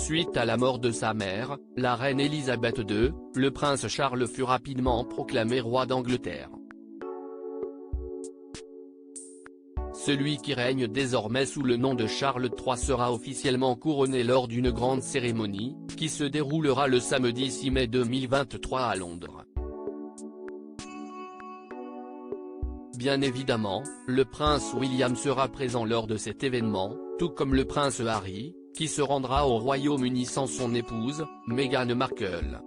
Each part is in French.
Suite à la mort de sa mère, la reine Elisabeth II, le prince Charles fut rapidement proclamé roi d'Angleterre. Celui qui règne désormais sous le nom de Charles III sera officiellement couronné lors d'une grande cérémonie, qui se déroulera le samedi 6 mai 2023 à Londres. Bien évidemment, le prince William sera présent lors de cet événement, tout comme le prince Harry, qui se rendra au Royaume-Uni sans son épouse, Meghan Markle.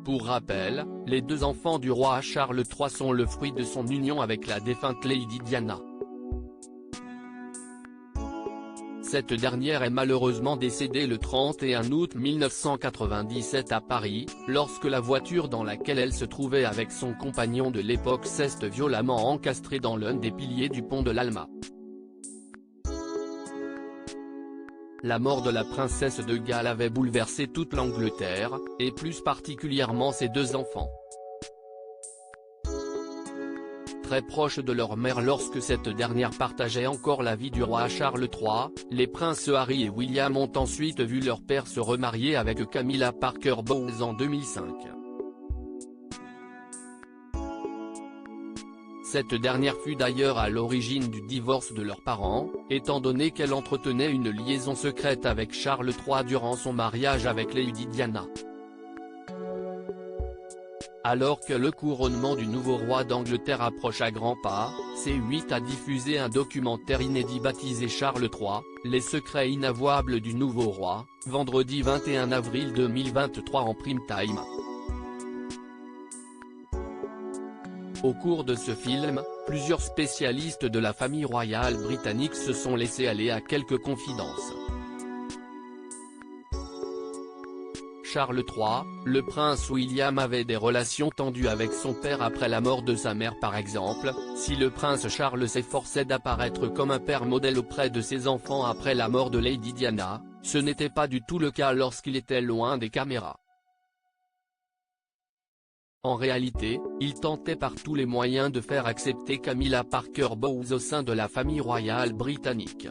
Pour rappel, les deux enfants du roi Charles III sont le fruit de son union avec la défunte Lady Diana. Cette dernière est malheureusement décédée le 31 août 1997 à Paris, lorsque la voiture dans laquelle elle se trouvait avec son compagnon de l'époque s'est violemment encastrée dans l'un des piliers du pont de l'Alma. La mort de la princesse de Galles avait bouleversé toute l'Angleterre, et plus particulièrement ses deux enfants. Très proches de leur mère lorsque cette dernière partageait encore la vie du roi Charles III, les princes Harry et William ont ensuite vu leur père se remarier avec Camilla Parker Bowles en 2005. Cette dernière fut d'ailleurs à l'origine du divorce de leurs parents, étant donné qu'elle entretenait une liaison secrète avec Charles III durant son mariage avec Lady Diana. Alors que le couronnement du nouveau roi d'Angleterre approche à grands pas, C8 a diffusé un documentaire inédit baptisé Charles III, les secrets inavouables du nouveau roi, vendredi 21 avril 2023 en prime time. Au cours de ce film, plusieurs spécialistes de la famille royale britannique se sont laissés aller à quelques confidences. Charles III, le prince William avait des relations tendues avec son père après la mort de sa mère par exemple, si le prince Charles s'efforçait d'apparaître comme un père modèle auprès de ses enfants après la mort de Lady Diana, ce n'était pas du tout le cas lorsqu'il était loin des caméras. En réalité, il tentait par tous les moyens de faire accepter Camilla Parker Bowles au sein de la famille royale britannique.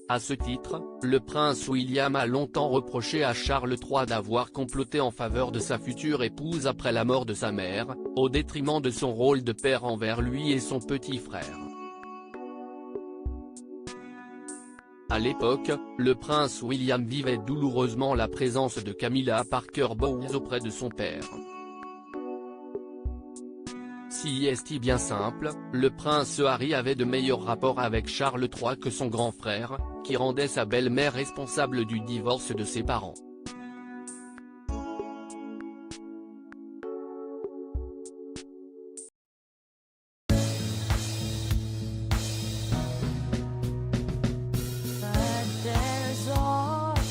À ce titre, le prince William a longtemps reproché à Charles III d'avoir comploté en faveur de sa future épouse après la mort de sa mère, au détriment de son rôle de père envers lui et son petit frère. À l'époque, le prince William vivait douloureusement la présence de Camilla Parker Bowles auprès de son père. Si est bien simple, le prince Harry avait de meilleurs rapports avec Charles III que son grand frère, qui rendait sa belle-mère responsable du divorce de ses parents.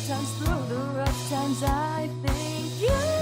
Times through the rough times I think you